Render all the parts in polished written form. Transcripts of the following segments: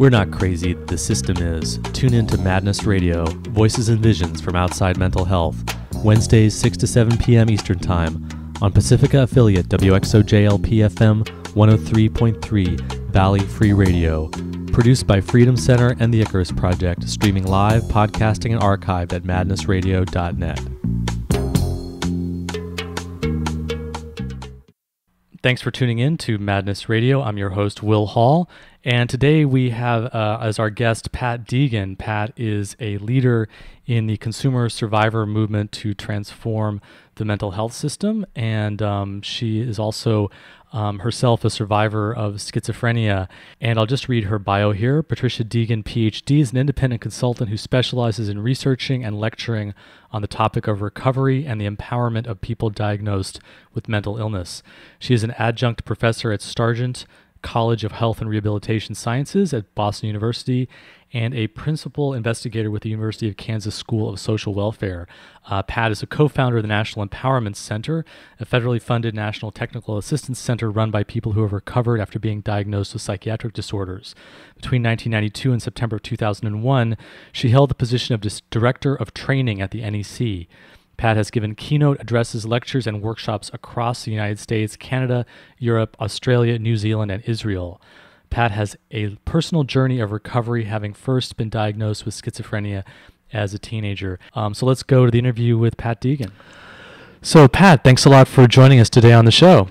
We're not crazy, the system is. Tune in to Madness Radio, voices and visions from outside mental health. Wednesdays, 6 to 7 p.m. Eastern Time on Pacifica affiliate WXOJLP-FM 103.3 Valley Free Radio. Produced by Freedom Center and the Icarus Project, streaming live, podcasting, and archived at madnessradio.net. Thanks for tuning in to Madness Radio. I'm your host, Will Hall, and today we have as our guest Pat Deegan. Pat is a leader in the consumer survivor movement to transform the mental health system, and she is also herself a survivor of schizophrenia. And I'll just read her bio here. Patricia Deegan, PhD, is an independent consultant who specializes in researching and lecturing on the topic of recovery and the empowerment of people diagnosed with mental illness. She is an adjunct professor at Sargent College of Health and Rehabilitation Sciences at Boston University and a principal investigator with the University of Kansas School of Social Welfare. Pat is a co-founder of the National Empowerment Center, a federally funded national technical assistance center run by people who have recovered after being diagnosed with psychiatric disorders. Between 1992 and September of 2001, she held the position of Director of Training at the NEC. Pat has given keynote addresses, lectures, and workshops across the United States, Canada, Europe, Australia, New Zealand, and Israel. Pat has a personal journey of recovery, having first been diagnosed with schizophrenia as a teenager. So let's go to the interview with Pat Deegan. So Pat, thanks a lot for joining us today on the show.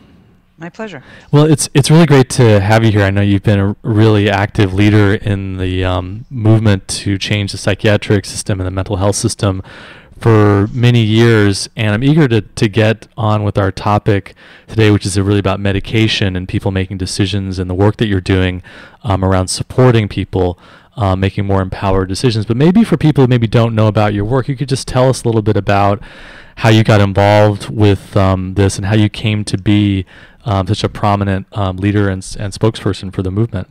My pleasure. Well, it's really great to have you here. I know you've been a really active leader in the movement to change the psychiatric system and the mental health system for many years, and I'm eager to get on with our topic today, which is really about medication and people making decisions and the work that you're doing around supporting people making more empowered decisions. But maybe for people who maybe don't know about your work, you could just tell us a little bit about how you got involved with this and how you came to be such a prominent leader and spokesperson for the movement.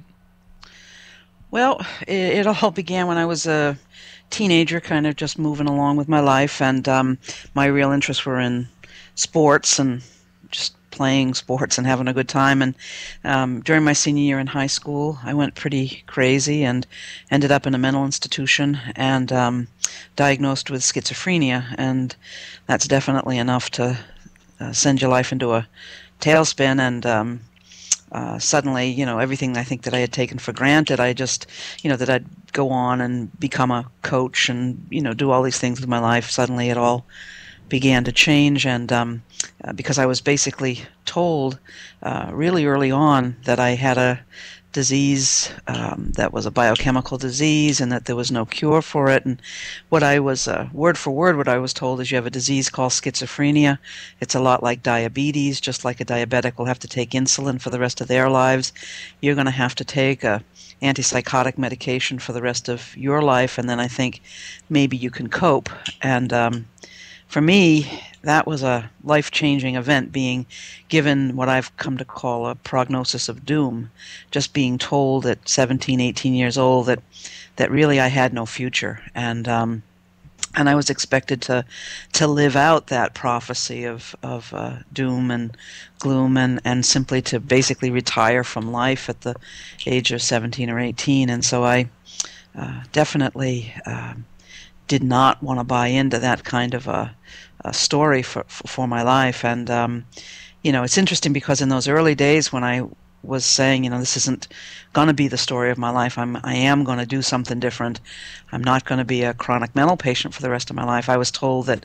Well, it all began when I was a teenager, kind of just moving along with my life, and my real interests were in sports and just playing sports and having a good time. And during my senior year in high school, I went pretty crazy and ended up in a mental institution and diagnosed with schizophrenia, and that's definitely enough to send your life into a tailspin. And suddenly, everything I think that I had taken for granted, I just, that I'd go on and become a coach and, do all these things with my life. Suddenly it all began to change. And because I was basically told really early on that I had a disease that was a biochemical disease and that there was no cure for it. And what I was, word for word, what I was told is you have a disease called schizophrenia. It's a lot like diabetes. Just like a diabetic will have to take insulin for the rest of their lives, you're going to have to take a antipsychotic medication for the rest of your life, and then I think maybe you can cope. And for me, that was a life-changing event, being given what I've come to call a prognosis of doom, just being told at 17, 18 years old that really I had no future. And I was expected to live out that prophecy of doom and gloom and simply to basically retire from life at the age of 17 or 18. And so I definitely did not want to buy into that kind of a story for my life. And it's interesting because in those early days when I was saying, this isn't going to be the story of my life, I am going to do something different, I'm not going to be a chronic mental patient for the rest of my life, I was told that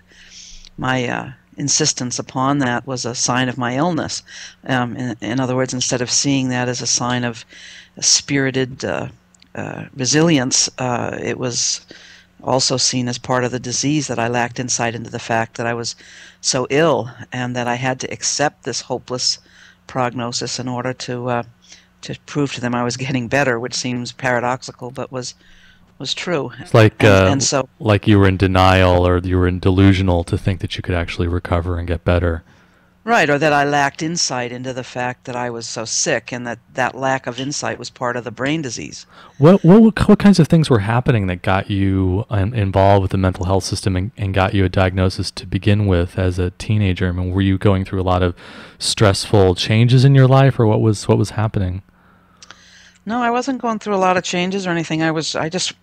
my insistence upon that was a sign of my illness. In other words, instead of seeing that as a sign of spirited resilience, it was also seen as part of the disease, that I lacked insight into the fact that I was so ill and that I had to accept this hopeless prognosis in order to prove to them I was getting better, which seems paradoxical but was true. It's like so, like you were in denial or you were in delusional to think that you could actually recover and get better. Right, or that I lacked insight into the fact that I was so sick, and that lack of insight was part of the brain disease. What kinds of things were happening that got you involved with the mental health system and got you a diagnosis to begin with as a teenager? I mean, were you going through a lot of stressful changes in your life, or what was happening? No, I wasn't going through a lot of changes or anything. I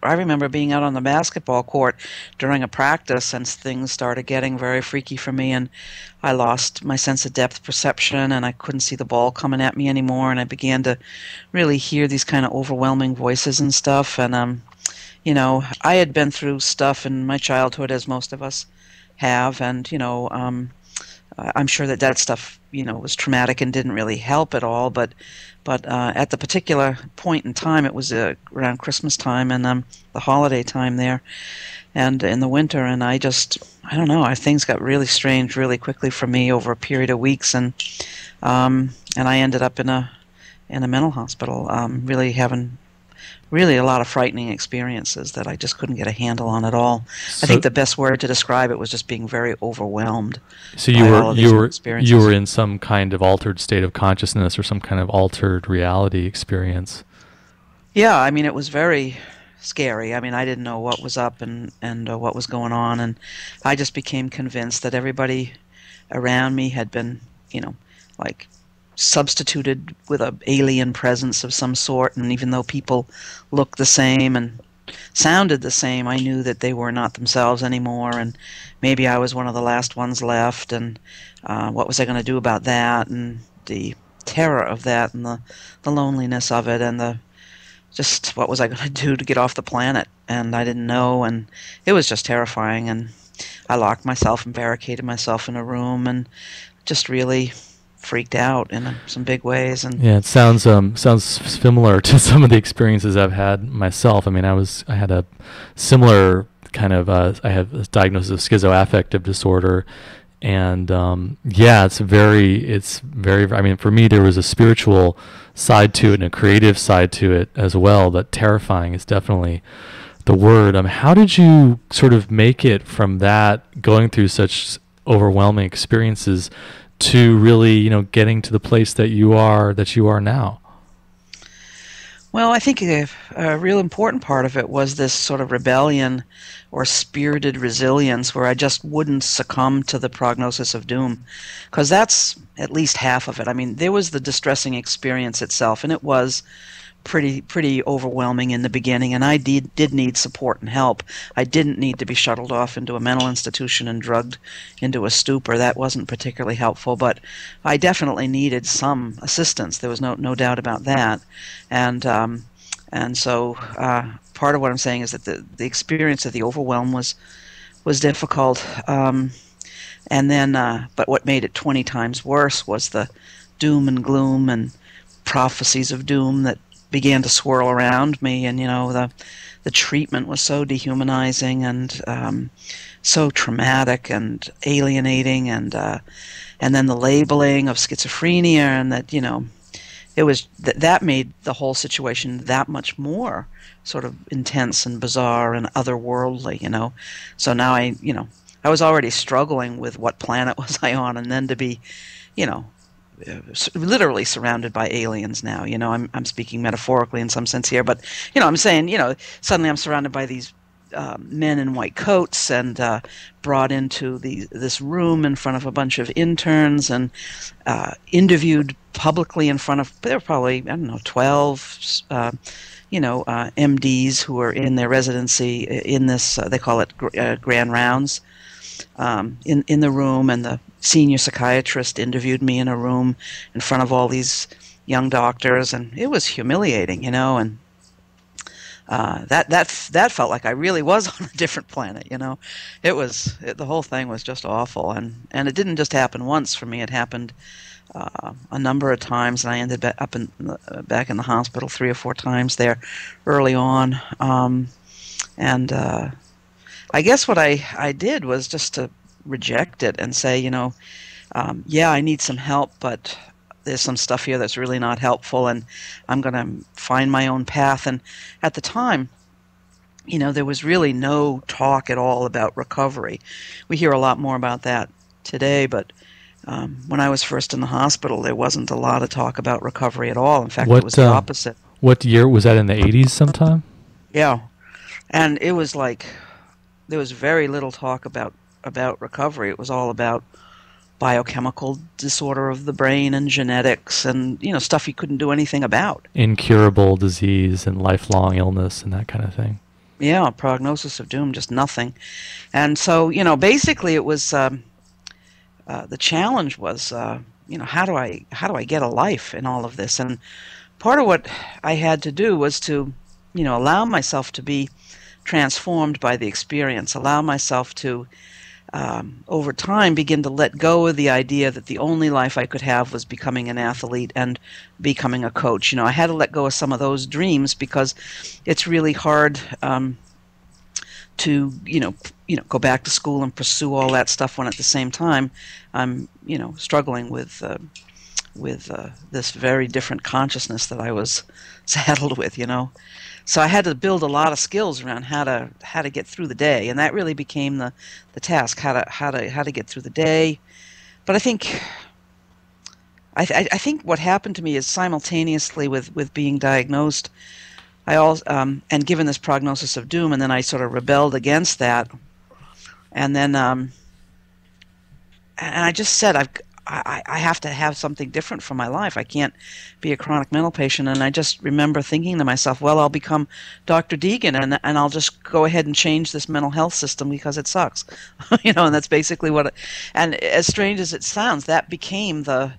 remember being out on the basketball court during a practice and things started getting very freaky for me and I lost my sense of depth perception and I couldn't see the ball coming at me anymore and I began to really hear these kind of overwhelming voices and stuff and I had been through stuff in my childhood as most of us have and I'm sure that stuff, was traumatic and didn't really help at all. But at the particular point in time, it was around Christmas time and the holiday time there, and in the winter. And I don't know, things got really strange really quickly for me over a period of weeks, and I ended up in a mental hospital, really having really a lot of frightening experiences that I just couldn't get a handle on at all. I think the best word to describe it was just being very overwhelmed. So you were in some kind of altered state of consciousness or some kind of altered reality experience. Yeah, I mean it was very scary. I mean I didn't know what was up and what was going on, and I just became convinced that everybody around me had been, like substituted with an alien presence of some sort, and even though people looked the same and sounded the same, I knew that they were not themselves anymore, and maybe I was one of the last ones left, and what was I going to do about that, and the terror of that, and the loneliness of it, and just what was I going to do to get off the planet, and I didn't know, and it was just terrifying, and I locked myself and barricaded myself in a room, and just really freaked out in some big ways. And yeah, it sounds similar to some of the experiences I've had myself. I mean, I had a similar kind of I have a diagnosis of schizoaffective disorder, and it's very. I mean, for me, there was a spiritual side to it and a creative side to it as well. But terrifying is definitely the word. How did you sort of make it from that, going through such overwhelming experiences, to really, getting to the place that you are now? Well, I think a real important part of it was this sort of rebellion or spirited resilience where I just wouldn't succumb to the prognosis of doom, because that's at least half of it. I mean, there was the distressing experience itself, and it was pretty overwhelming in the beginning, and I did need support and help. I didn't need to be shuttled off into a mental institution and drugged into a stupor. That wasn't particularly helpful, but I definitely needed some assistance. There was no doubt about that, and so part of what I'm saying is that the experience of the overwhelm was difficult, and then but what made it 20 times worse was the doom and gloom and prophecies of doom that began to swirl around me, and the treatment was so dehumanizing and so traumatic and alienating, and then the labeling of schizophrenia, and that it was that made the whole situation that much more sort of intense and bizarre and otherworldly. So now I was already struggling with what planet was I on, and then to be literally surrounded by aliens now. I'm speaking metaphorically in some sense here, but I'm saying suddenly I'm surrounded by these men in white coats and brought into this room in front of a bunch of interns and interviewed publicly in front of, there were probably 12 MDs who were in their residency in this they call it grand rounds, in the room, and the senior psychiatrist interviewed me in a room in front of all these young doctors, and it was humiliating, and that felt like I really was on a different planet. The whole thing was just awful, and it didn't just happen once for me. It happened a number of times, and I ended back in the hospital 3 or 4 times there early on, and I guess what I did was just to reject it and say, I need some help, but there's some stuff here that's really not helpful, and I'm going to find my own path. And at the time, there was really no talk at all about recovery. We hear a lot more about that today, but when I was first in the hospital, there wasn't a lot of talk about recovery at all. In fact, it was the opposite. What year was that? In the 80s sometime? Yeah. And it was like there was very little talk about recovery. It was all about biochemical disorder of the brain and genetics and, stuff he couldn't do anything about. Incurable disease and lifelong illness and that kind of thing. Yeah, prognosis of doom, just nothing. And so, basically it was, the challenge was, how do I get a life in all of this? And part of what I had to do was to, allow myself to be transformed by the experience, allow myself to, over time, begin to let go of the idea that the only life I could have was becoming an athlete and becoming a coach. I had to let go of some of those dreams because it's really hard to, go back to school and pursue all that stuff when at the same time I'm, struggling with this very different consciousness that I was saddled with, So I had to build a lot of skills around how to get through the day, and that really became the task, how to get through the day. But I think what happened to me is simultaneously with being diagnosed, and given this prognosis of doom, and then I sort of rebelled against that, and then and I just said I have to have something different for my life. I can't be a chronic mental patient. And I just remember thinking to myself, well, I'll become Dr. Deegan and I'll just go ahead and change this mental health system because it sucks. And that's basically and as strange as it sounds, that became the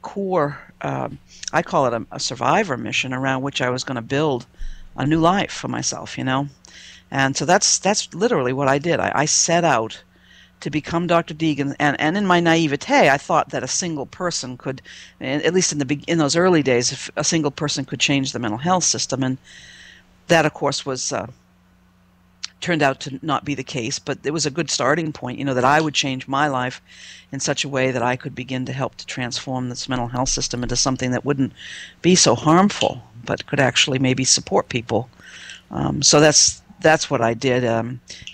core, I call it a survivor mission around which I was going to build a new life for myself, And so that's literally what I did. I set out to become Dr. Deegan, and in my naivete, I thought that a single person could, at least in those early days, if a single person could change the mental health system, and that, of course, was turned out to not be the case. But it was a good starting point, that I would change my life in such a way that I could begin to help to transform this mental health system into something that wouldn't be so harmful, but could actually maybe support people. So that's what I did.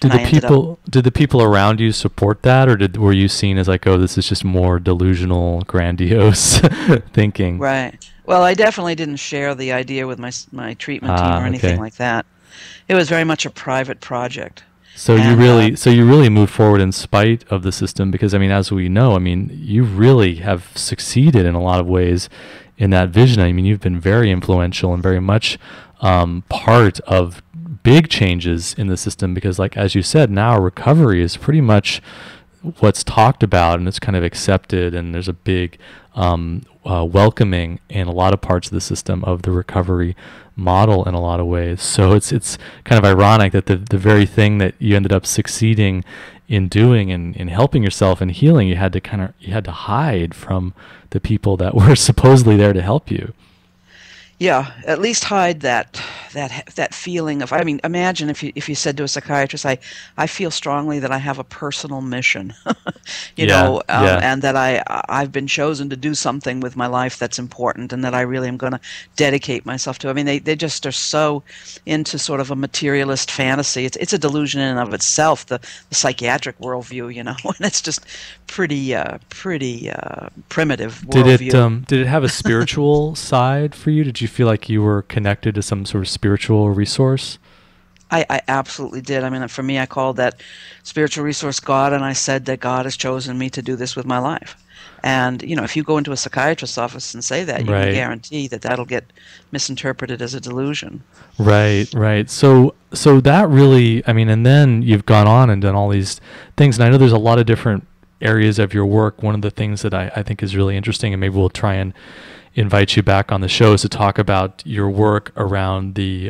Did the people around you support that, or were you seen as like, oh, this is just more delusional, grandiose thinking? Right. Well, I definitely didn't share the idea with my treatment team or anything like that. It was very much a private project. So you really moved forward in spite of the system, because as we know, you really have succeeded in a lot of ways in that vision. You've been very influential and very much part of big changes in the system, because as you said, now recovery is pretty much what's talked about and it's kind of accepted, and there's a big welcoming in a lot of parts of the system of the recovery model in a lot of ways. So it's kind of ironic that the very thing that you ended up succeeding in doing and in helping yourself and healing, you had to hide from the people that were supposedly there to help you. Yeah, at least hide that feeling of. Imagine if you said to a psychiatrist, "I feel strongly that I have a personal mission," and that I've been chosen to do something with my life that's important, and that I really am going to dedicate myself to. They just are so into sort of a materialist fantasy. It's a delusion in and of itself, the psychiatric worldview, and it's just pretty primitive worldview. Did it have a spiritual side for you? Did you feel like you were connected to some sort of spiritual resource? I absolutely did. For me, I called that spiritual resource God, and I said that God has chosen me to do this with my life. And, if you go into a psychiatrist's office and say that, you can guarantee that that'll get misinterpreted as a delusion. Right. So that really, and then you've gone on and done all these things, and I know there's a lot of different areas of your work. One of the things that I think is really interesting, and maybe we'll try and invite you back on the show, is to talk about your work around the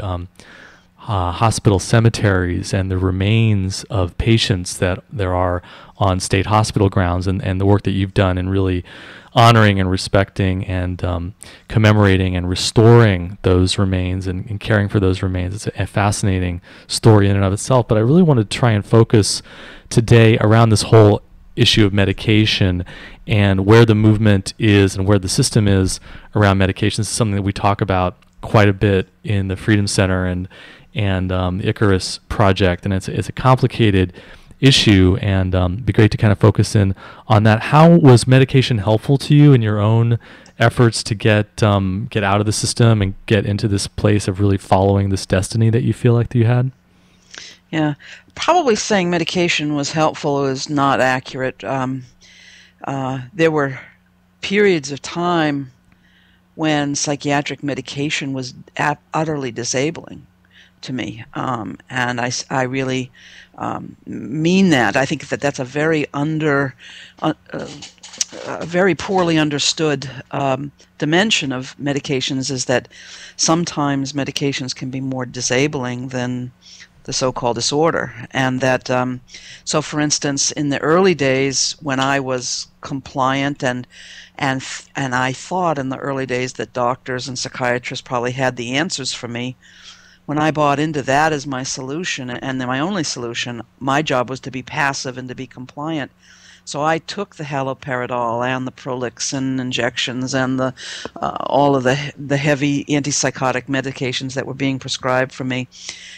hospital cemeteries and the remains of patients that there are on state hospital grounds, and the work that you've done in really honoring and respecting and commemorating and restoring those remains and caring for those remains. It's a fascinating story in and of itself, but I really want to try and focus today around this whole issue of medication and where the movement is and where the system is around medications. Is something that we talk about quite a bit in the Freedom Center and the Icarus Project, and it's a complicated issue, and it'd be great to kind of focus in on that. How was medication helpful to you in your own efforts to get out of the system and get into this place of really following this destiny that you feel like you had? Yeah, probably saying medication was helpful is not accurate. there were periods of time when psychiatric medication was utterly disabling to me, and I really mean that. I think that that's a very poorly understood dimension of medications, is that sometimes medications can be more disabling than the so-called disorder. And that, so for instance, in the early days when I was compliant and I thought in the early days that doctors and psychiatrists probably had the answers for me, when I bought into that as my solution and my only solution, my job was to be passive and to be compliant. So I took the haloperidol and the Prolixin injections and all of the heavy antipsychotic medications that were being prescribed for me.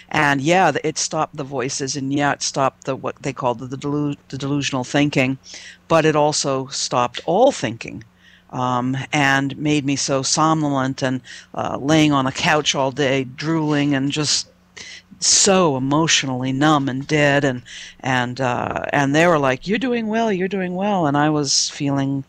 And yeah, it stopped the voices, and yeah, it stopped what they called the delusional thinking, but it also stopped all thinking. And made me so somnolent and laying on a couch all day, drooling and just so emotionally numb and dead, and they were like, "You're doing well, you're doing well," and I was feeling,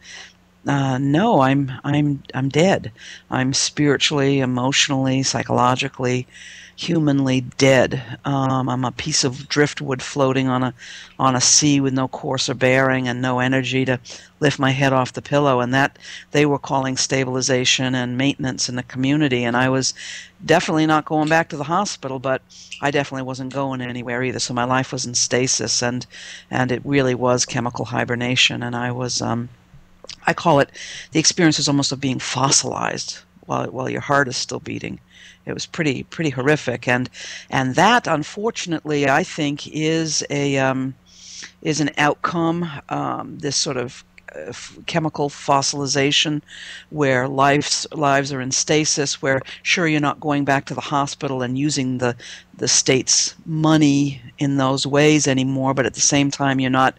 no, I'm dead. I'm spiritually, emotionally, psychologically, humanly dead. I'm a piece of driftwood floating on a sea with no course or bearing and no energy to lift my head off the pillow. And that they were calling stabilization and maintenance in the community. And I was definitely not going back to the hospital, but I definitely wasn't going anywhere either. So my life was in stasis, and it really was chemical hibernation. And I was, I call it, the experience was almost of being fossilized while your heart is still beating. It was pretty horrific, and that, unfortunately, I think is an outcome. This sort of chemical fossilization, where lives are in stasis, where sure, you're not going back to the hospital and using the state's money in those ways anymore, but at the same time you're not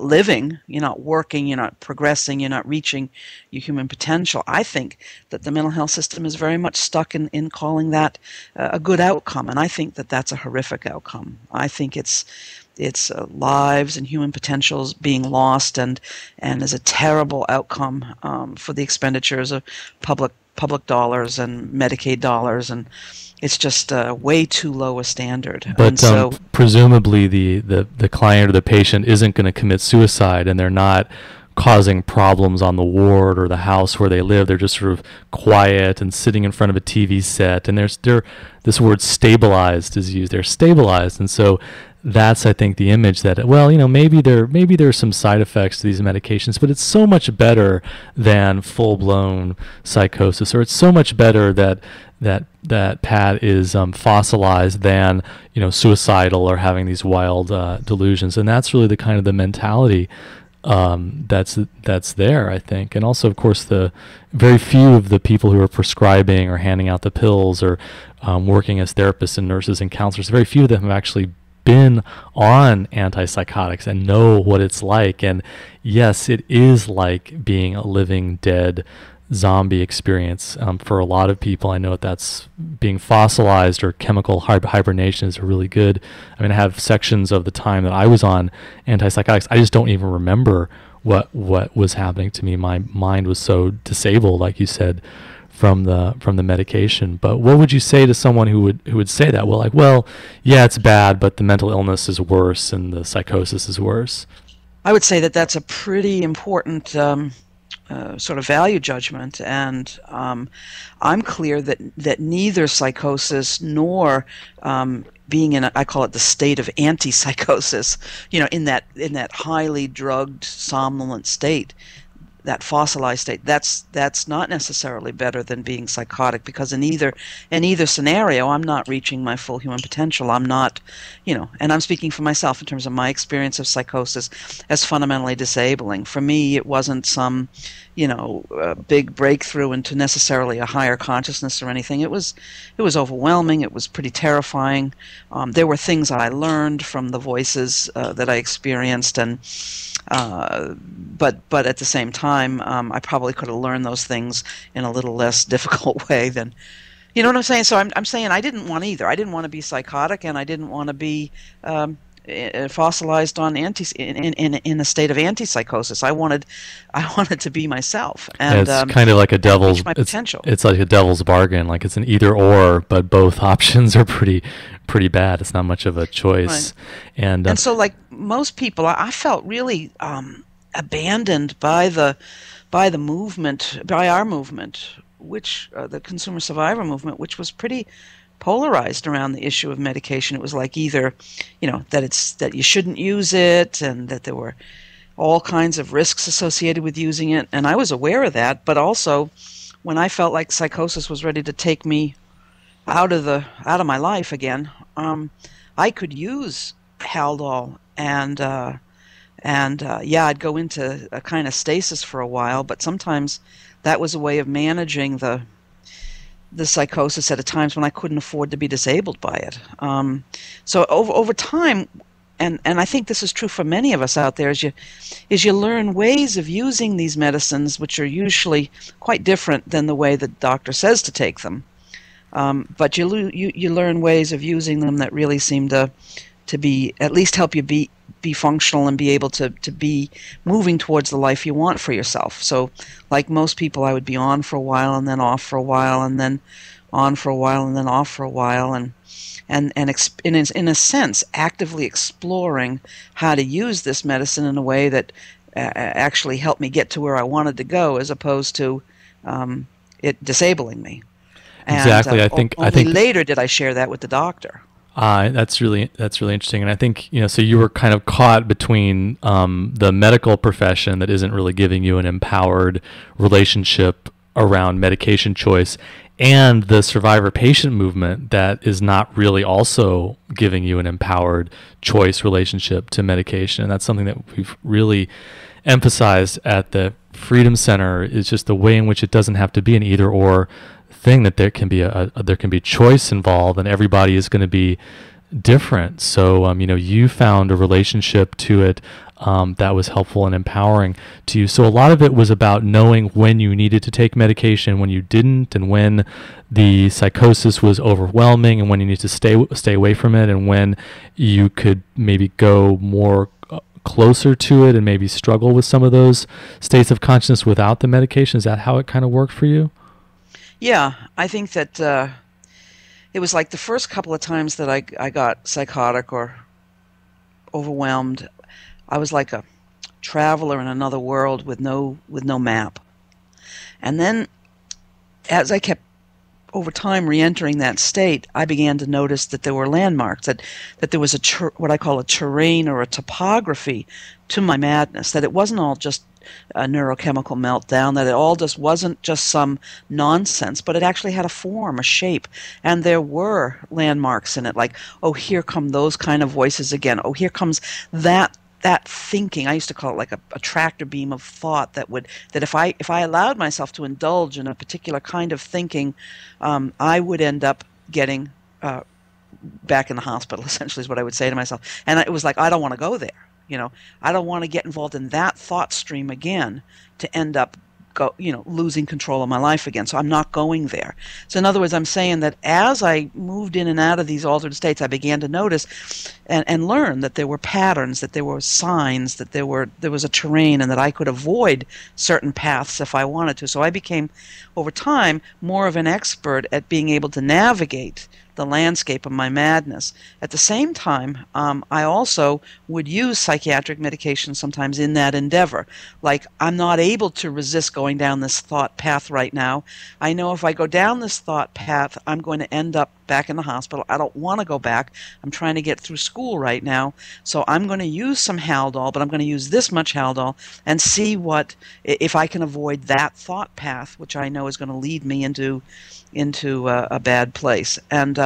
living, you're not working, you're not progressing, you're not reaching your human potential. I think that the mental health system is very much stuck in calling that a good outcome, and I think that that's a horrific outcome. I think it's lives and human potentials being lost, and is a terrible outcome for the expenditures of public dollars and Medicaid dollars, and it's just way too low a standard. But and so, presumably the client or the patient isn't going to commit suicide, and they're not causing problems on the ward or the house where they live. They're just sort of quiet and sitting in front of a TV set, and they're this word stabilized is used. They're stabilized, and so that's, I think, the image that, well, maybe there's some side effects to these medications, but it's so much better than full-blown psychosis, or it's so much better that Pat is fossilized than suicidal or having these wild delusions. And that's really the kind of the mentality that's there, I think. And also, of course, the very few of the people who are prescribing or handing out the pills or working as therapists and nurses and counselors, very few of them have actually been on antipsychotics and know what it's like. And yes, it is like being a living dead zombie experience for a lot of people. I know that's being fossilized, or chemical hibernation is really good. I mean, I have sections of the time that I was on antipsychotics, I just don't even remember what was happening to me. My mind was so disabled, like you said, from the medication. But what would you say to someone who would say that? Well, yeah, it's bad, but the mental illness is worse and the psychosis is worse. I would say that that's a pretty important sort of value judgment, and I'm clear that neither psychosis nor being in I call it the state of antipsychosis, in that highly drugged somnolent state, that fossilized state, that's not necessarily better than being psychotic, because in either scenario, I'm not reaching my full human potential. I'm not, and I'm speaking for myself in terms of my experience of psychosis as fundamentally disabling. For me, it wasn't some, big breakthrough into necessarily a higher consciousness or anything. It was overwhelming. It was pretty terrifying. There were things I learned from the voices that I experienced, and but at the same time, I probably could have learned those things in a little less difficult way than, you know what I'm saying? So I'm saying I didn't want either. I didn't want to be psychotic, and I didn't want to be fossilized on in a state of antipsychosis. I wanted to be myself and It's kind of like a and reach devil's. my potential. It's like a devil's bargain. Like it's an either or, but both options are pretty bad. It's not much of a choice. Right. And And so, like most people, I felt really abandoned by the movement, by our movement, which the consumer survivor movement, which was pretty polarized around the issue of medication. It was like either, that you shouldn't use it, and that there were all kinds of risks associated with using it, and I was aware of that. But also, when I felt like psychosis was ready to take me out of my life again, I could use Haldol, and yeah, I'd go into a kind of stasis for a while, but sometimes that was a way of managing the psychosis at times when I couldn't afford to be disabled by it. So over time, and I think this is true for many of us out there, is you learn ways of using these medicines, which are usually quite different than the way the doctor says to take them. But you learn ways of using them that really seem to be, at least help you be functional and be able to be moving towards the life you want for yourself. So like most people, I would be on for a while and then off for a while and then on for a while and then off for a while, and in a sense actively exploring how to use this medicine in a way that actually helped me get to where I wanted to go, as opposed to it disabling me. exactly, And I only think later did I share that with the doctor. that's really interesting, and I think so you were kind of caught between the medical profession that isn't really giving you an empowered relationship around medication choice, and the survivor patient movement that is not really also giving you an empowered choice relationship to medication. And that's something that we've really emphasized at the Freedom Center, is just the way in which it doesn't have to be an either or thing, that there can be choice involved, and everybody is going to be different. So you found a relationship to it that was helpful and empowering to you. So a lot of it was about knowing when you needed to take medication, when you didn't, and when the psychosis was overwhelming, and when you need to stay away from it, and when you could maybe go more closer to it and maybe struggle with some of those states of consciousness without the medication. Is that how it kind of worked for you? Yeah, I think that it was like the first couple of times that I got psychotic or overwhelmed, I was like a traveler in another world with no map. And then as I kept over time re-entering that state, I began to notice that there were landmarks, that there was what I call a terrain or a topography to my madness, that it wasn't all just a neurochemical meltdown, that it all just wasn't just some nonsense, but it actually had a form, a shape, and there were landmarks in it, like, oh, here come those kind of voices again, oh, here comes that thinking. I used to call it like a tractor beam of thought that if I allowed myself to indulge in a particular kind of thinking, I would end up getting back in the hospital, essentially, is what I would say to myself. And it was like, I don't want to go there. I don't want to get involved in that thought stream again to end up losing control of my life again. So I'm not going there. So in other words, I'm saying that as I moved in and out of these altered states, I began to notice and learn that there were patterns, that there were signs, that there was a terrain, and that I could avoid certain paths if I wanted to. So I became, over time, more of an expert at being able to navigate the landscape of my madness. At the same time, I also would use psychiatric medication sometimes in that endeavor. Like, I'm not able to resist going down this thought path right now. I know if I go down this thought path, I'm going to end up back in the hospital. I don't want to go back. I'm trying to get through school right now. So I'm going to use some Haldol, but I'm going to use this much Haldol and see if I can avoid that thought path, which I know is going to lead me into a bad place. And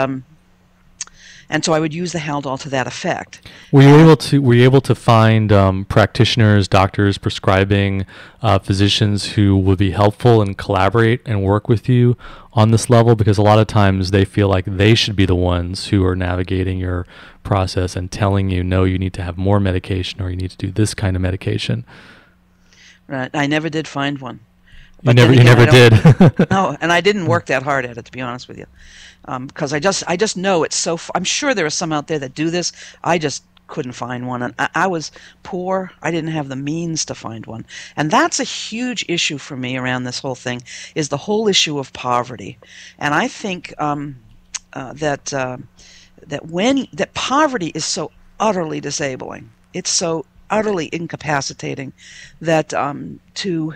so I would use the Haldol to that effect. Were you able to find practitioners, doctors, prescribing physicians who would be helpful and collaborate and work with you on this level? Because a lot of times they feel like they should be the ones who are navigating your process and telling you, no, you need to have more medication, or you need to do this kind of medication. Right. I never did find one. You never did. No, and I didn't work that hard at it, to be honest with you, because I just know it's so. I'm sure there are some out there that do this. I just couldn't find one, and I was poor. I didn't have the means to find one, and that's a huge issue for me around this whole thing, is the whole issue of poverty. And I think that poverty is so utterly disabling. It's so utterly incapacitating that to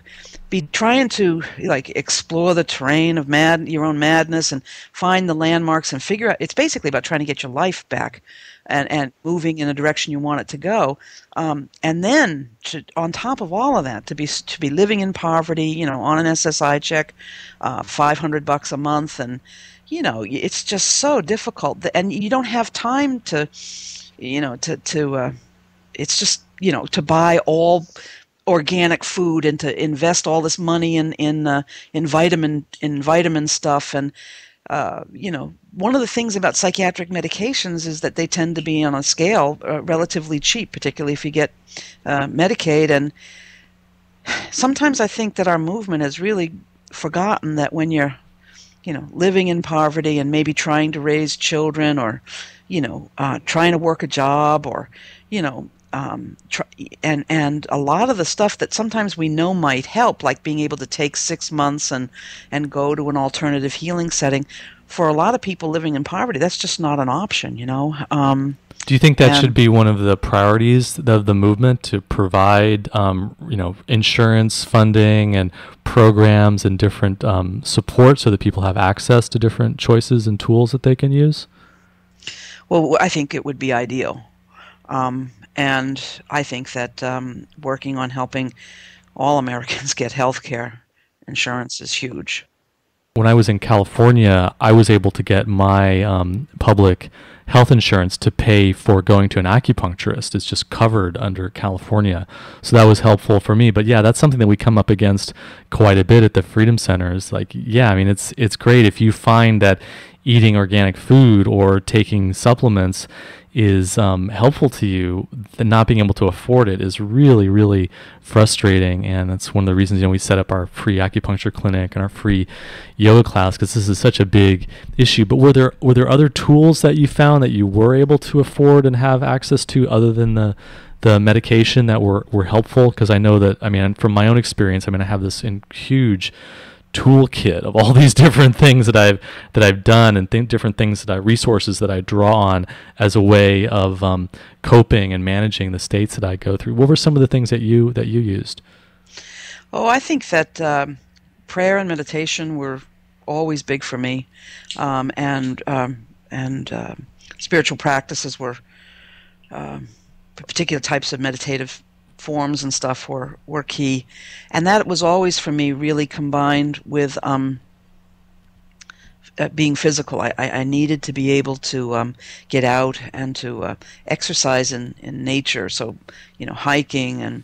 be trying to like explore the terrain of your own madness and find the landmarks and figure out, it's basically about trying to get your life back and moving in the direction you want it to go, and then on top of all of that, to be living in poverty, on an SSI check, $500 a month, and it's just so difficult, and you don't have time to it's just to buy all organic food and to invest all this money in vitamin stuff. And one of the things about psychiatric medications is that they tend to be on a scale relatively cheap, particularly if you get Medicaid. And sometimes I think that our movement has really forgotten that when you're living in poverty and maybe trying to raise children, or trying to work a job, or and a lot of the stuff that sometimes we know might help, like being able to take 6 months and go to an alternative healing setting, for a lot of people living in poverty, that's just not an option. Do you think that should be one of the priorities of the movement, to provide insurance funding and programs and different support so that people have access to different choices and tools that they can use? Well, I think it would be ideal. And I think that working on helping all Americans get health care insurance is huge. When I was in California, I was able to get my public health insurance to pay for going to an acupuncturist. It's just covered under California. So that was helpful for me. But yeah, that's something that we come up against quite a bit at the Freedom Centers. Like, yeah, I mean, it's great if you find that eating organic food or taking supplements is helpful to you, then not being able to afford it is really, really frustrating. And that's one of the reasons we set up our free acupuncture clinic and our free yoga class, because this is such a big issue. But were there other tools that you found that you were able to afford and have access to, other than the medication, that were helpful? Because I know that, from my own experience, I have this huge toolkit of all these different things that I've done, and different things resources that I draw on as a way of coping and managing the states that I go through. What were some of the things that you used? Oh, I think that prayer and meditation were always big for me, and spiritual practices were particular types of meditative forms and stuff were key, and that was always for me really combined with being physical. I needed to be able to get out and to exercise in nature, so hiking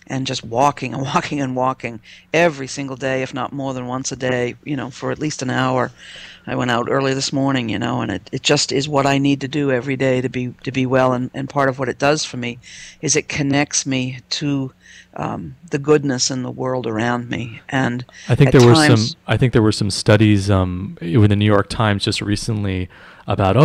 and just walking and walking and walking every single day, if not more than once a day, for at least an hour. I went out early this morning, and it just is what I need to do every day to be well. And part of what it does for me is it connects me to the goodness in the world around me. And I think there were some studies in the New York Times just recently about,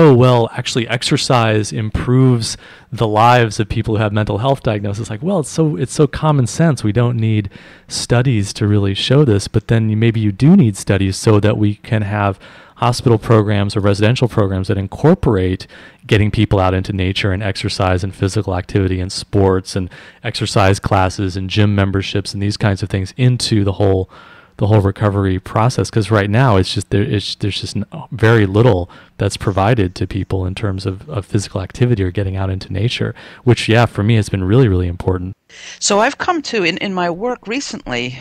actually exercise improves the lives of people who have mental health diagnoses. Like, well, it's so common sense. We don't need studies to really show this, but then maybe you do need studies so that we can have hospital programs or residential programs that incorporate getting people out into nature and exercise and physical activity and sports and exercise classes and gym memberships and these kinds of things into the whole recovery process. Because right now there's just very little that's provided to people in terms of physical activity or getting out into nature, which for me has been really, really important. So I've come to, in my work recently,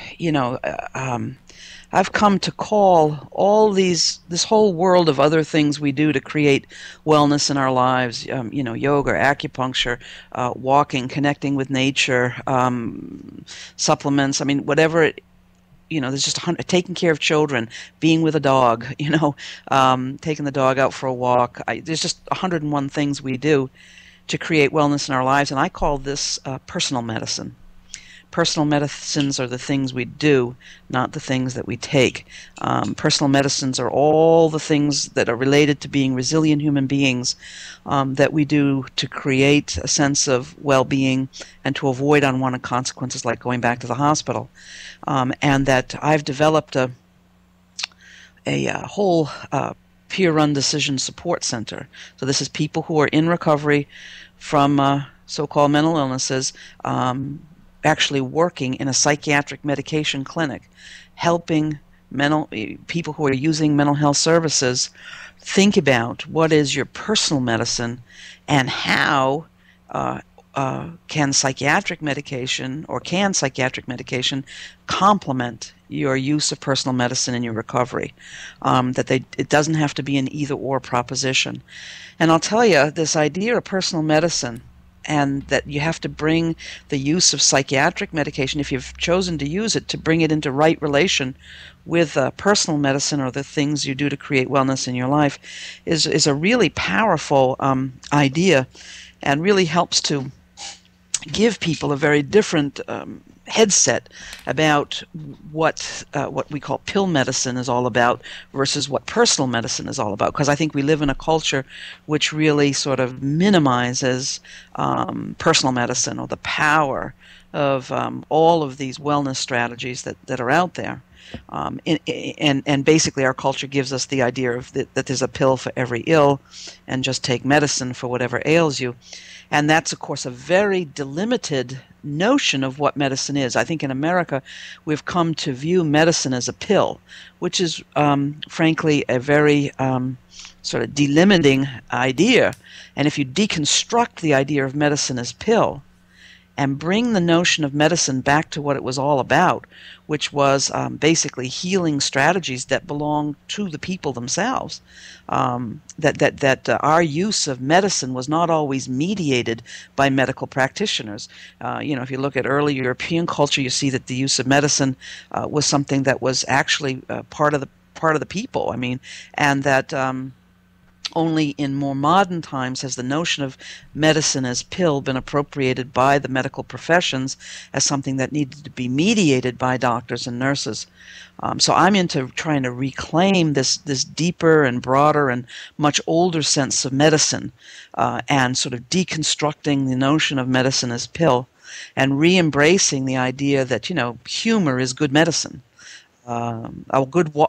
I've come to call all this whole world of other things we do to create wellness in our lives, yoga, acupuncture, walking, connecting with nature, supplements, whatever there's just taking care of children, being with a dog, taking the dog out for a walk. There's just 101 things we do to create wellness in our lives, and I call this personal medicine. Personal medicines are the things we do, not the things that we take. Personal medicines are all the things that are related to being resilient human beings that we do to create a sense of well-being and to avoid unwanted consequences like going back to the hospital. And that I've developed a whole peer-run decision support center. So this is people who are in recovery from so-called mental illnesses, actually working in a psychiatric medication clinic, helping people who are using mental health services think about what is your personal medicine and how can psychiatric medication complement your use of personal medicine in your recovery. It doesn't have to be an either-or proposition. And I'll tell you, this idea of personal medicine and that you have to bring the use of psychiatric medication, if you've chosen to use it, to bring it into right relation with personal medicine or the things you do to create wellness in your life is a really powerful idea and really helps to give people a very different headset about what we call pill medicine is all about versus what personal medicine is all about. Because I think we live in a culture which really sort of minimizes personal medicine or the power of all of these wellness strategies that are out there. And basically our culture gives us the idea of that there's a pill for every ill and just take medicine for whatever ails you. And that's, of course, a very delimited notion of what medicine is. I think in America we've come to view medicine as a pill, which is, frankly, a very sort of delimiting idea. And if you deconstruct the idea of medicine as pill and bring the notion of medicine back to what it was all about, which was basically healing strategies that belong to the people themselves, that our use of medicine was not always mediated by medical practitioners. If you look at early European culture, you see that the use of medicine was something that was actually part of the people. I mean, and that only in more modern times has the notion of medicine as pill been appropriated by the medical professions as something that needed to be mediated by doctors and nurses. So I'm into trying to reclaim this deeper and broader and much older sense of medicine and sort of deconstructing the notion of medicine as pill and re-embracing the idea that, humor is good medicine. A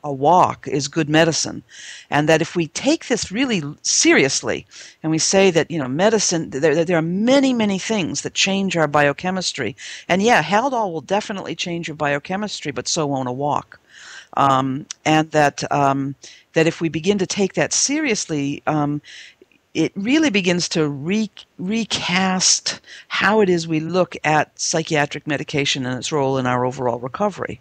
walk is good medicine, and that if we take this really seriously and we say that medicine, there are many things that change our biochemistry, and Haldol will definitely change your biochemistry, but so won't a walk, and that if we begin to take that seriously, it really begins to recast how it is we look at psychiatric medication and its role in our overall recovery.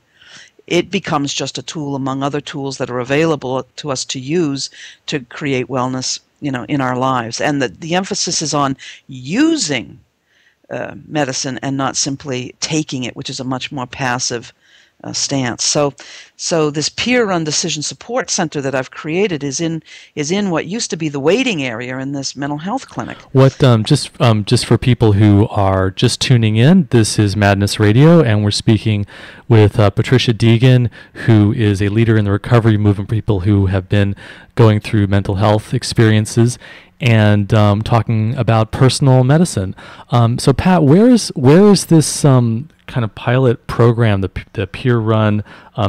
It becomes just a tool among other tools that are available to us to use to create wellness, in our lives. And the emphasis is on using medicine and not simply taking it, which is a much more passive stance. So this peer-run decision support center that I've created is in what used to be the waiting area in this mental health clinic. What just for people who are just tuning in, this is Madness Radio, and we're speaking with Patricia Deegan, who is a leader in the recovery movement, people who have been going through mental health experiences, and talking about personal medicine. So Pat, where is this kind of pilot program, the peer-run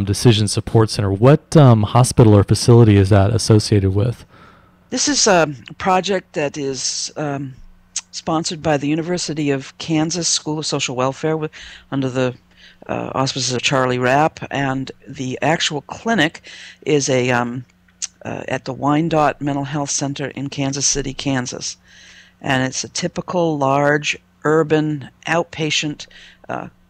decision support center? What hospital or facility is that associated with? This is a project that is sponsored by the University of Kansas School of Social Welfare under the auspices of Charlie Rapp, and the actual clinic is at the Wyandotte Mental Health Center in Kansas City, Kansas. And it's a typical large urban outpatient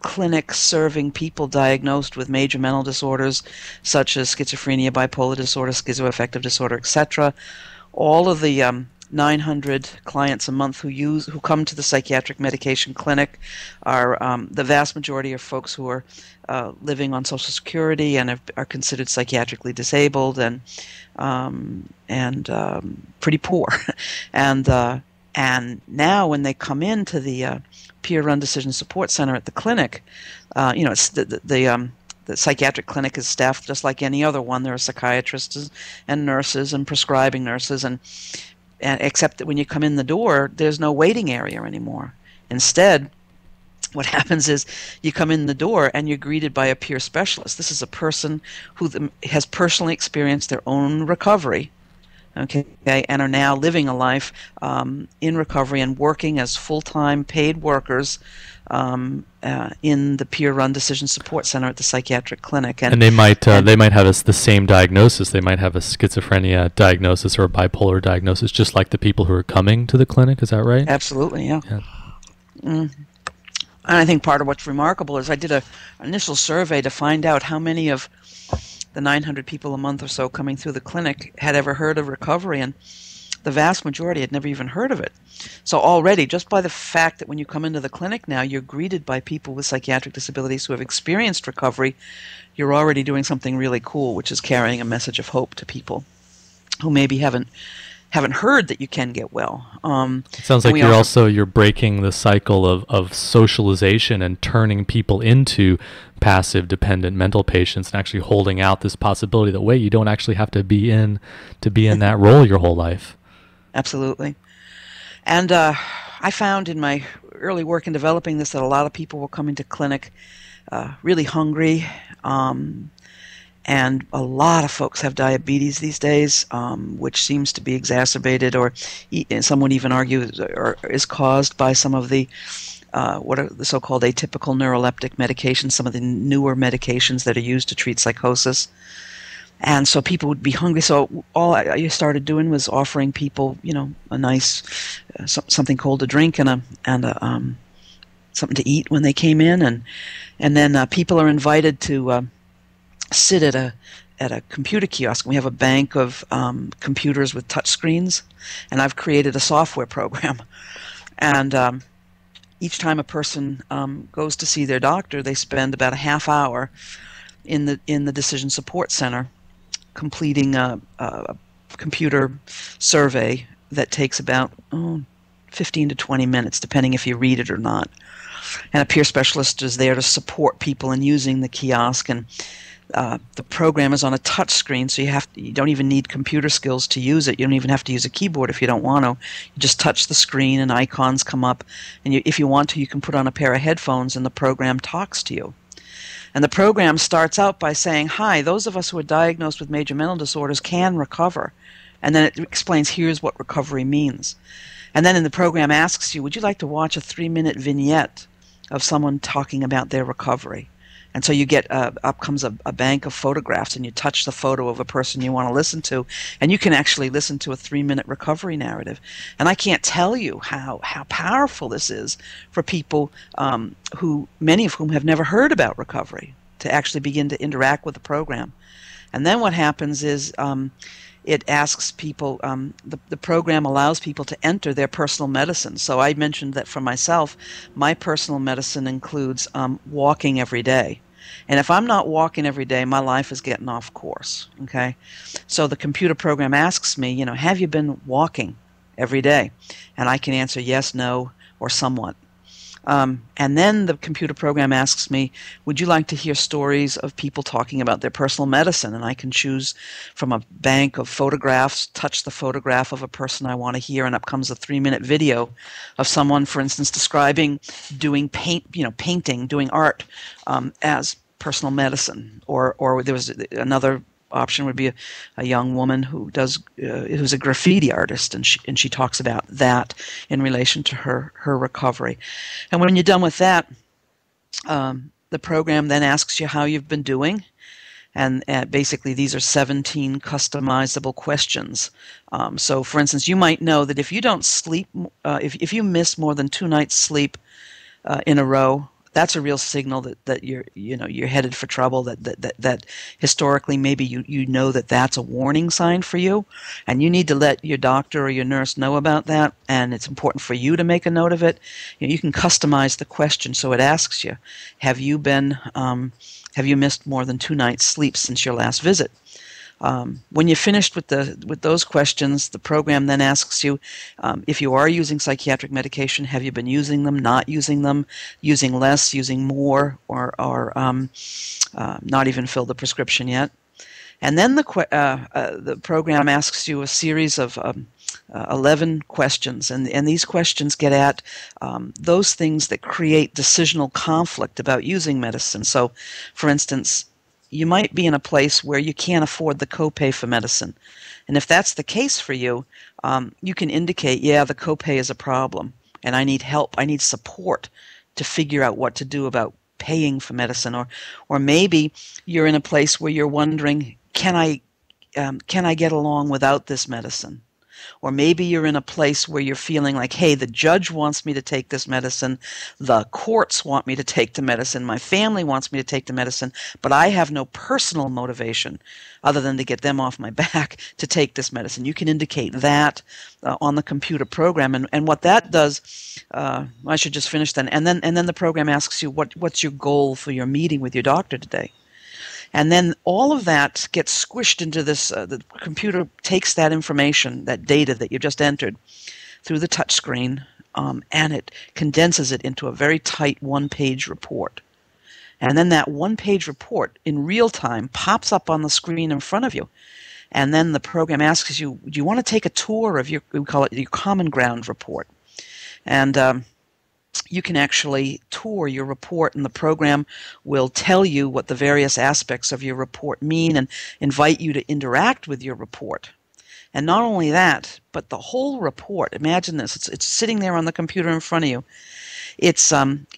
clinic serving people diagnosed with major mental disorders such as schizophrenia, bipolar disorder, schizoaffective disorder, etc. All of the 900 clients a month who come to the psychiatric medication clinic are the vast majority of folks who are living on Social Security and are considered psychiatrically disabled and pretty poor, and And now when they come into the peer-run decision support center at the clinic, it's the psychiatric clinic is staffed just like any other one. There are psychiatrists and nurses and prescribing nurses, and except that when you come in the door, there's no waiting area anymore. Instead, what happens is you come in the door and you're greeted by a peer specialist. This is a person who has personally experienced their own recovery, okay, and are now living a life in recovery and working as full-time paid workers in the peer-run decision support center at the psychiatric clinic. And they might have the same diagnosis. They might have a schizophrenia diagnosis or a bipolar diagnosis, just like the people who are coming to the clinic. Is that right? Absolutely, yeah. And I think part of what's remarkable is I did an initial survey to find out how many of the 900 people a month or so coming through the clinic had ever heard of recovery, and the vast majority had never even heard of it. So already, just by the fact that when you come into the clinic now, you're greeted by people with psychiatric disabilities who have experienced recovery, you're already doing something really cool, which is carrying a message of hope to people who maybe haven't heard that you can get well. It sounds like you're breaking the cycle of socialization and turning people into passive dependent mental patients, and actually holding out this possibility that, wait, you don't actually have to be in that role your whole life. Absolutely. And I found in my early work in developing this that a lot of people were coming to clinic really hungry, and a lot of folks have diabetes these days, which seems to be exacerbated, or some would even argue is caused by some of the what are the so-called atypical neuroleptic medications, some of the newer medications that are used to treat psychosis. And so people would be hungry. So all I started doing was offering people, a nice something cold to drink and something to eat when they came in, and then people are invited to sit at a computer kiosk. We have a bank of computers with touch screens, and I've created a software program. And each time a person goes to see their doctor, they spend about a half hour in the decision support center completing a computer survey that takes about 15 to 20 minutes, depending if you read it or not. And a peer specialist is there to support people in using the kiosk, and the program is on a touch screen, so you don't even need computer skills to use it. You don't even have to use a keyboard if you don't want to. You just touch the screen and icons come up, and if you want to, you can put on a pair of headphones and the program talks to you. And the program starts out by saying, hi, those of us who are diagnosed with major mental disorders can recover. And then it explains, here's what recovery means. And then in the program asks you, would you like to watch a 3-minute vignette of someone talking about their recovery? And so you get, up comes a bank of photographs, and you touch the photo of a person you want to listen to, and you can actually listen to a 3-minute recovery narrative. And I can't tell you how powerful this is for people many of whom have never heard about recovery, to actually begin to interact with the program. And then what happens is it asks people, the program allows people to enter their personal medicine. So I mentioned that for myself, my personal medicine includes walking every day. And if I'm not walking every day, my life is getting off course, okay? So the computer program asks me, have you been walking every day? And I can answer yes, no, or somewhat. And then the computer program asks me, would you like to hear stories of people talking about their personal medicine? And I can choose from a bank of photographs, touch the photograph of a person I want to hear, and up comes a 3-minute video of someone, for instance, describing doing painting, doing art as personal medicine. Or there was another option would be a young woman who's a graffiti artist, and she talks about that in relation to her recovery. And when you're done with that, the program then asks you how you've been doing, and basically these are 17 customizable questions. So for instance, you might know that if you don't sleep, if you miss more than 2 nights sleep in a row, that's a real signal that you're headed for trouble. That historically maybe you know that's a warning sign for you, and you need to let your doctor or your nurse know about that. And it's important for you to make a note of it. You can customize the question so it asks you, have you missed more than 2 nights sleep since your last visit? When you're finished with those questions, the program then asks you if you are using psychiatric medication, have you been using them, not using them, using less, using more, or not even filled the prescription yet. And then the program asks you a series of 11 questions, and these questions get at those things that create decisional conflict about using medicine. So, for instance, you might be in a place where you can't afford the copay for medicine. And if that's the case for you, you can indicate, yeah, the copay is a problem, and I need help, I need support to figure out what to do about paying for medicine. Or maybe you're in a place where you're wondering, can I get along without this medicine? Or maybe you're in a place where you're feeling like, hey, the judge wants me to take this medicine, the courts want me to take the medicine, my family wants me to take the medicine, but I have no personal motivation other than to get them off my back to take this medicine. You can indicate that on the computer program, and what that does, I should just finish then, and then the program asks you what's your goal for your meeting with your doctor today. And then all of that gets squished into this, the computer takes that information, that data that you just entered through the touch screen, and it condenses it into a very tight one-page report. And then that one-page report in real time pops up on the screen in front of you. And then the program asks you, do you want to take a tour of we call it your Common Ground report? And you can actually tour your report, and the program will tell you what the various aspects of your report mean and invite you to interact with your report. And not only that, but the whole report, imagine this, it's sitting there on the computer in front of you. It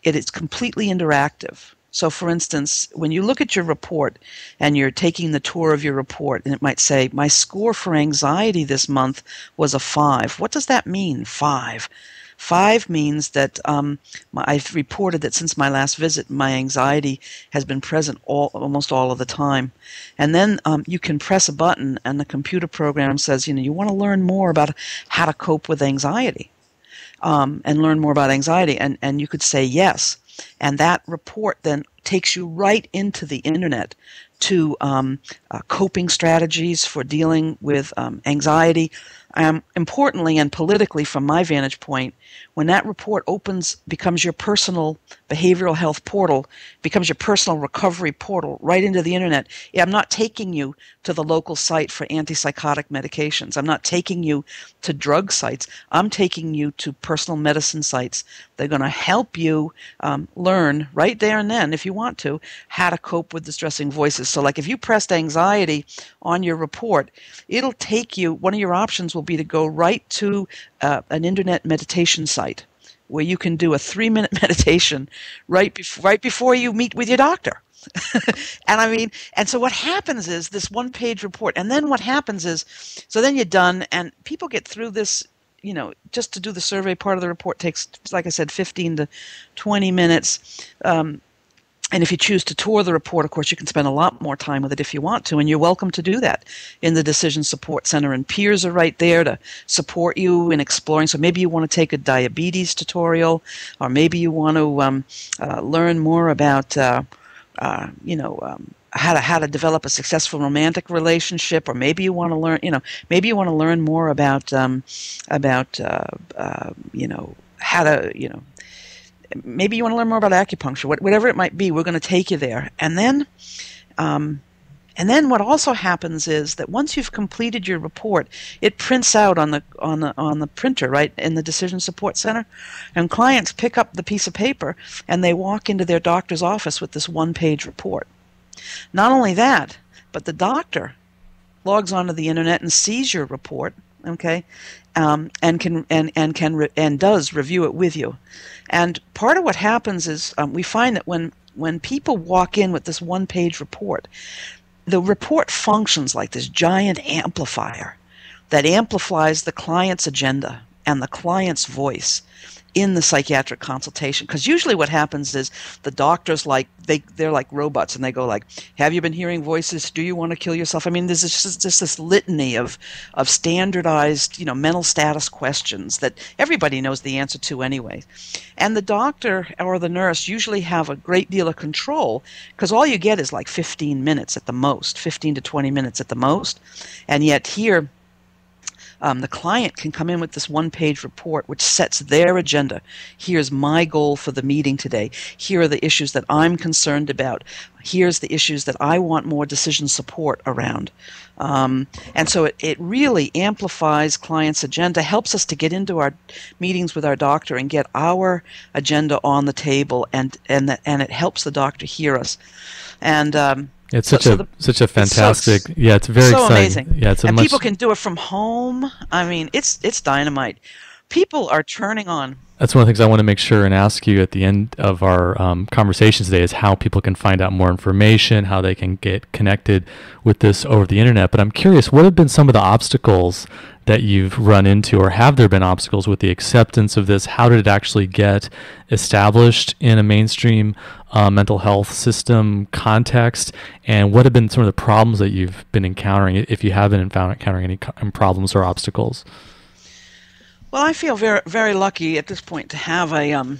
is completely interactive. So for instance, when you look at your report and you're taking the tour of your report, and it might say, my score for anxiety this month was a 5. What does that mean, 5? 5 means that I've reported that since my last visit, my anxiety has been present almost all of the time. And then you can press a button, and the computer program says, you want to learn more about how to cope with anxiety, and learn more about anxiety. And you could say yes. And that report then takes you right into the internet to coping strategies for dealing with anxiety. Importantly and politically, from my vantage point, when that report becomes your personal behavioral health portal, becomes your personal recovery portal right into the internet, I'm not taking you to the local site for antipsychotic medications. I'm not taking you to drug sites. I'm taking you to personal medicine sites. They're going to help you learn right there and then, if you want to, how to cope with distressing voices. So like if you pressed anxiety on your report, it'll take you, one of your options will be to go right to an internet meditation site where you can do a 3-minute meditation right before you meet with your doctor. And so what happens is this one-page report, and then what happens is, so then you're done, and people get through this, just to do the survey part of the report takes, like I said, 15 to 20 minutes. And if you choose to tour the report, of course, you can spend a lot more time with it if you want to, and you're welcome to do that in the Decision Support Center. And peers are right there to support you in exploring. So maybe you want to take a diabetes tutorial, or maybe you want to learn more about, how to develop a successful romantic relationship, or maybe you want to learn, more about how to, maybe you want to learn more about acupuncture, whatever it might be. We're going to take you there. And then what also happens is that once you've completed your report, it prints out on the printer, right, in the Decision Support Center, and clients pick up the piece of paper and they walk into their doctor's office with this one-page report. Not only that, but the doctor logs onto the internet and sees your report, okay, and does review it with you. And part of what happens is we find that when people walk in with this one-page report, the report functions like this giant amplifier that amplifies the client's agenda and the client's voice. in the psychiatric consultation, because usually what happens is the doctors, like, they're like robots, and they go like, have you been hearing voices, do you want to kill yourself? I mean, there's just this litany of standardized, mental status questions that everybody knows the answer to anyway, and the doctor or the nurse usually have a great deal of control, because all you get is like 15 minutes at the most, 15 to 20 minutes at the most. And yet here, the client can come in with this one-page report which sets their agenda. Here's my goal for the meeting today. Here are the issues that I'm concerned about. Here's the issues that I want more decision support around. And so it really amplifies clients' agenda, helps us to get into our meetings with our doctor and get our agenda on the table, and it helps the doctor hear us. And it's such a fantastic, it's very so exciting. Amazing. Yeah, people can do it from home. I mean, it's dynamite. People are turning on. That's one of the things I want to make sure and ask you at the end of our conversation today is how people can find out more information, how they can get connected with this over the internet. But I'm curious, what have been some of the obstacles that you've run into, or have there been obstacles with the acceptance of this? How did it actually get established in a mainstream mental health system context? And what have been some of the problems that you've been encountering, if you have been encountering any problems or obstacles? Well, I feel very, very lucky at this point to have an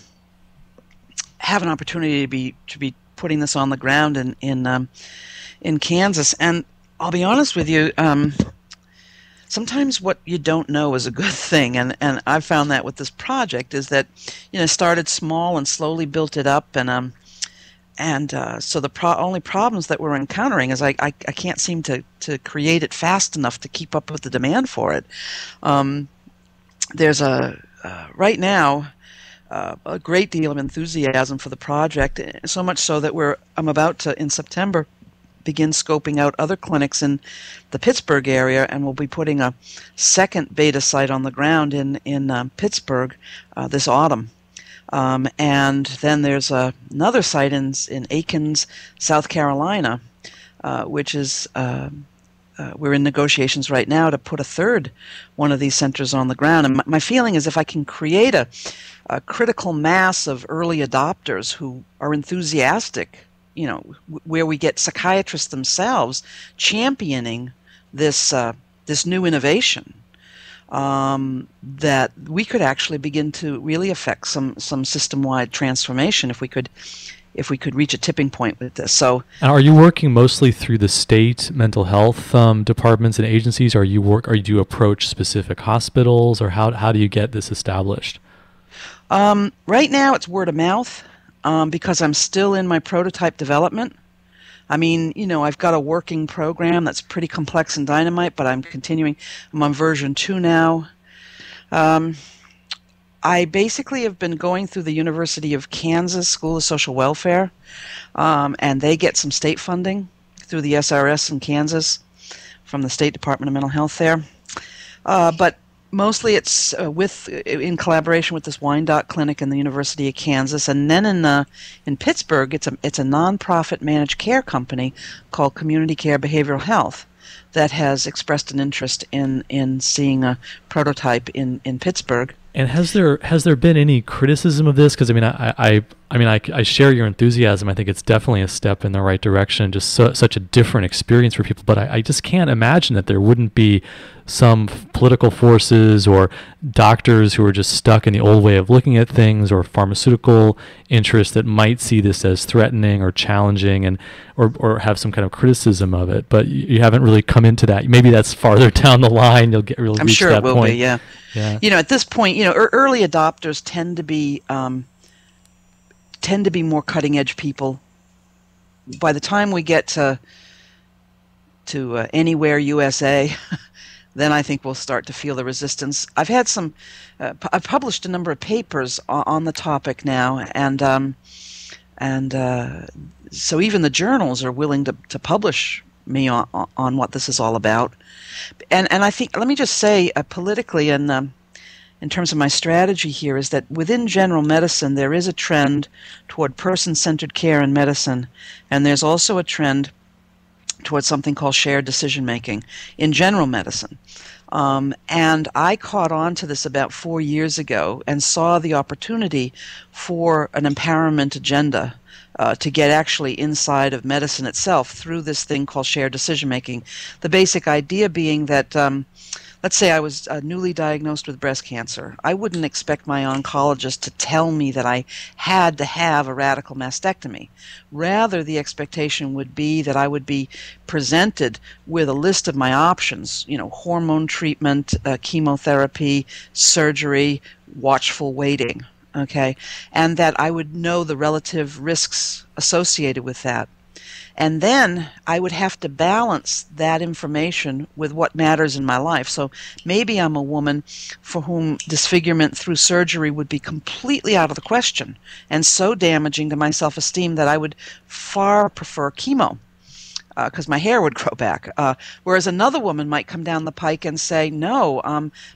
opportunity to be putting this on the ground in Kansas. And I'll be honest with you, sometimes what you don't know is a good thing, and I've found that with this project is that started small and slowly built it up, and so the only problems that we're encountering is I can't seem to create it fast enough to keep up with the demand for it. There's right now a great deal of enthusiasm for the project, so much so that I'm about to, in September, begin scoping out other clinics in the Pittsburgh area, and we'll be putting a second beta site on the ground in Pittsburgh this autumn. And then there's another site in Aikens, South Carolina, which is we're in negotiations right now to put a third one of these centers on the ground. And my feeling is if I can create a critical mass of early adopters who are enthusiastic, where we get psychiatrists themselves championing this new innovation, that we could actually begin to really affect some system-wide transformation if we could reach a tipping point with this. So, are you working mostly through the state mental health departments and agencies? Or do you approach specific hospitals, or how do you get this established? Right now, it's word of mouth. Because I'm still in my prototype development. I mean, I've got a working program that's pretty complex and dynamite, but I'm continuing. I'm on version 2 now. I basically have been going through the University of Kansas School of Social Welfare, and they get some state funding through the SRS in Kansas from the State Department of Mental Health there. But mostly it's in collaboration with this Wyandotte Clinic in the University of Kansas, and then in Pittsburgh, it's a nonprofit managed care company called Community Care Behavioral Health that has expressed an interest in seeing a prototype in Pittsburgh. And has there been any criticism of this? Because I share your enthusiasm. I think it's definitely a step in the right direction. Just such a different experience for people. But I just can't imagine that there wouldn't be some political forces or doctors who are just stuck in the old way of looking at things, or pharmaceutical interests that might see this as threatening or challenging, or have some kind of criticism of it. But you haven't really come into that. Maybe that's farther down the line. You'll get really. I'm sure it will point. be. Yeah. At this point, early adopters tend to be more cutting edge people. By the time we get to Anywhere USA, then I think we'll start to feel the resistance. I've had I've published a number of papers on the topic now, and so even the journals are willing to publish me on what this is all about. And I think, let me just say, politically and in terms of my strategy here, is that within general medicine there is a trend toward person-centered care in medicine, and there's also a trend towards something called shared decision-making in general medicine. And I caught on to this about 4 years ago and saw the opportunity for an empowerment agenda to get actually inside of medicine itself through this thing called shared decision making. The basic idea being that let's say I was newly diagnosed with breast cancer. I wouldn't expect my oncologist to tell me that I had to have a radical mastectomy. Rather, the expectation would be that I would be presented with a list of my options, hormone treatment, chemotherapy, surgery, watchful waiting, okay? And that I would know the relative risks associated with that. And then I would have to balance that information with what matters in my life. So maybe I'm a woman for whom disfigurement through surgery would be completely out of the question and so damaging to my self-esteem that I would far prefer chemo, because my hair would grow back. Whereas another woman might come down the pike and say, no,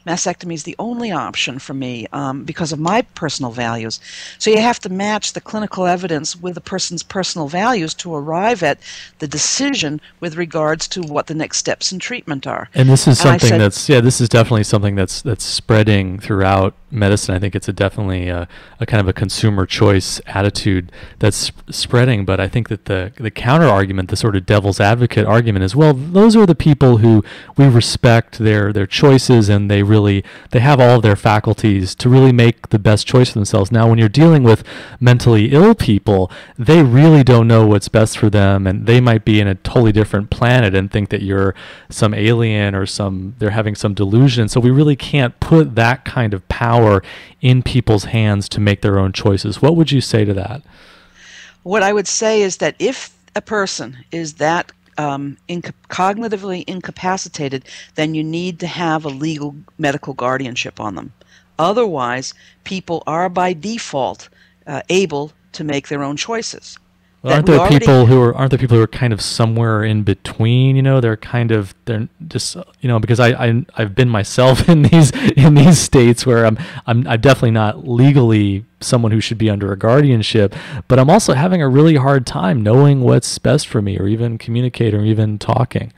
mastectomy is the only option for me because of my personal values. So you have to match the clinical evidence with the person's personal values to arrive at the decision with regards to what the next steps in treatment are. And this is something this is definitely something that's spreading throughout medicine. I think it's definitely a kind of a consumer choice attitude that's spreading. But I think that the counter argument, the sort of devil's advocate argument is, well, those are the people who we respect their choices, and they have all of their faculties to really make the best choice for themselves. Now, when you're dealing with mentally ill people, they really don't know what's best for them, and they might be in a totally different planet and think that you're some alien or they're having some delusion. So we really can't put that kind of power in people's hands to make their own choices. What would you say to that? What I would say is that if a person is that cognitively incapacitated, then you need to have a legal medical guardianship on them. Otherwise, people are by default able to make their own choices. Well, aren't there people who are kind of somewhere in between? They're just because I've been myself in these states where I'm definitely not legally someone who should be under a guardianship, but I'm also having a really hard time knowing what's best for me, or even communicating, or even talking.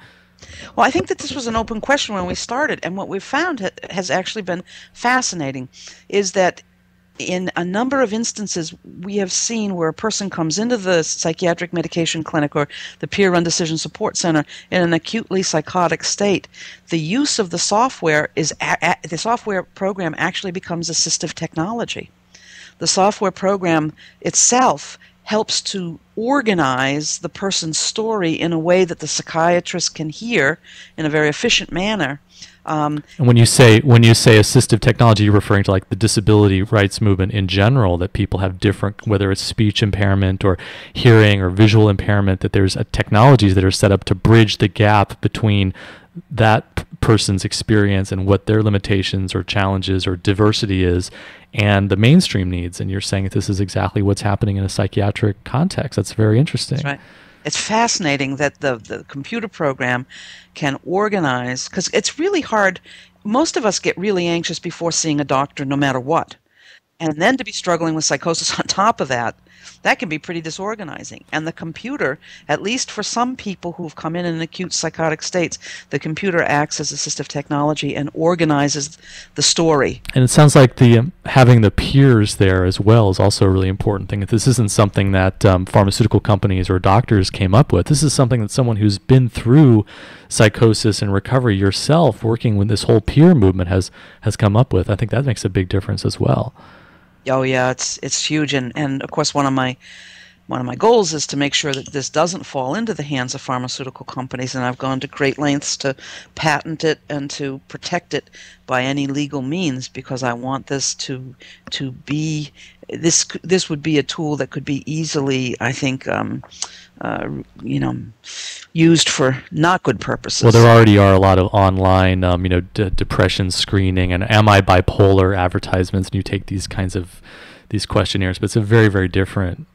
Well, I think that this was an open question when we started, and what we've found has actually been fascinating is that in a number of instances, we have seen where a person comes into the psychiatric medication clinic or the peer-run decision support center in an acutely psychotic state. The use of the software the software program actually becomes assistive technology. The software program itself helps to organize the person's story in a way that the psychiatrist can hear in a very efficient manner. And when you say assistive technology, you're referring to like the disability rights movement in general, that people have different, whether it's speech impairment or hearing or visual impairment, that there's technologies that are set up to bridge the gap between that person's experience and what their limitations or challenges or diversity is and the mainstream needs. And you're saying that this is exactly what's happening in a psychiatric context. That's very interesting. That's right. It's fascinating that the computer program can organize, because it's really hard. Most of us get really anxious before seeing a doctor no matter what. And then to be struggling with psychosis on top of that can be pretty disorganizing. And the computer, at least for some people who've come in acute psychotic states, the computer acts as assistive technology and organizes the story. And it sounds like having the peers there as well is also a really important thing. This isn't something that pharmaceutical companies or doctors came up with. This is something that someone who's been through psychosis and recovery yourself, working with this whole peer movement, has come up with. I think that makes a big difference as well. Oh yeah, it's huge, and of course one of my goals is to make sure that this doesn't fall into the hands of pharmaceutical companies, and I've gone to great lengths to patent it and to protect it by any legal means, because I want this to be this would be a tool that could be easily, I think, used for not good purposes. Well, there already are a lot of online, depression screening and am I bipolar advertisements, and you take these kinds of these questionnaires, but it's a very, very different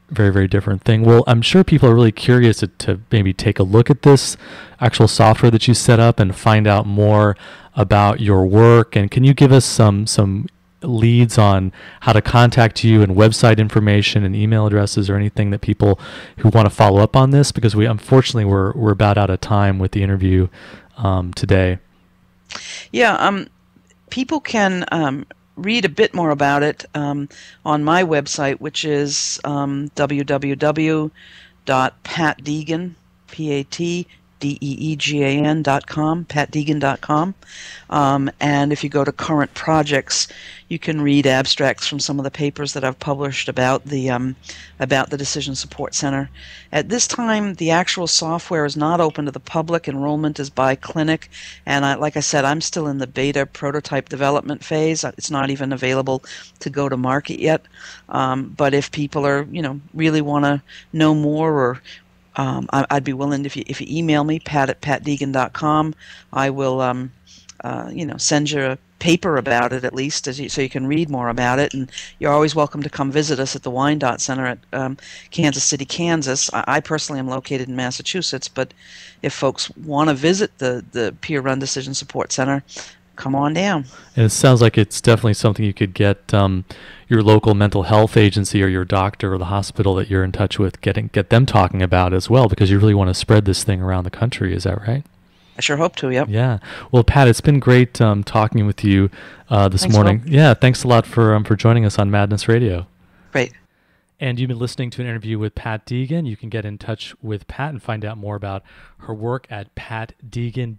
thing. Well, I'm sure people are really curious to maybe take a look at this actual software that you set up and find out more about your work. And can you give us some leads on how to contact you, and website information and email addresses, or anything that people who want to follow up on this? Because we're about out of time with the interview today. Yeah, people can read a bit more about it on my website, which is www.patdeegan, PatDeegan.com, patdeegan.com. And if you go to current projects, you can read abstracts from some of the papers that I've published about the Decision Support Center. At this time, the actual software is not open to the public. Enrollment is by clinic, and like I said, I'm still in the beta prototype development phase. It's not even available to go to market yet. But if people are, really want to know more, or I'd be willing, if you email me, pat@patdeegan.com, I will send you a paper about it, at least, so you can read more about it. And you're always welcome to come visit us at the Wyandotte Center at Kansas City, Kansas. I personally am located in Massachusetts, but if folks want to visit the peer-run Decision Support Center, come on down. And it sounds like it's definitely something you could get your local mental health agency or your doctor or the hospital that you're in touch with, get them talking about as well, because you really want to spread this thing around the country. Is that right? I sure hope to, yep. Yeah. Well, Pat, it's been great talking with you this morning. Will. Yeah, thanks a lot for joining us on Madness Radio. Great. And you've been listening to an interview with Pat Deegan. You can get in touch with Pat and find out more about her work at patdeegan,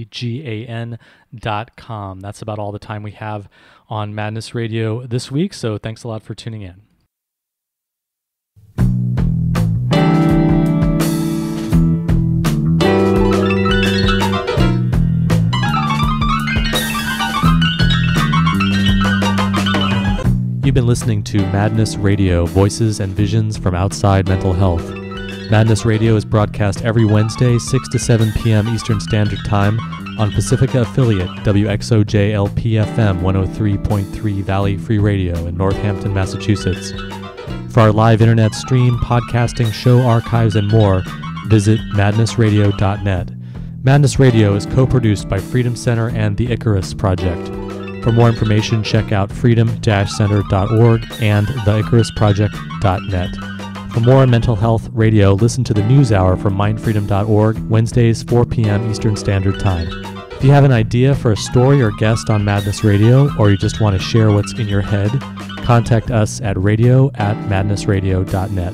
DeeGan.com. That's about all the time we have on Madness Radio this week, so thanks a lot for tuning in. You've been listening to Madness Radio, voices and visions from outside mental health. Madness Radio is broadcast every Wednesday, 6 to 7 p.m. Eastern Standard Time on Pacifica affiliate WXOJ-LP-FM 103.3 Valley Free Radio in Northampton, Massachusetts. For our live internet stream, podcasting, show archives, and more, visit madnessradio.net. Madness Radio is co-produced by Freedom Center and the Icarus Project. For more information, check out freedom-center.org and theicarusproject.net. For more mental health radio, listen to the News Hour from mindfreedom.org, Wednesdays, 4 p.m. Eastern Standard Time. If you have an idea for a story or guest on Madness Radio, or you just want to share what's in your head, contact us at radio@madnessradio.net.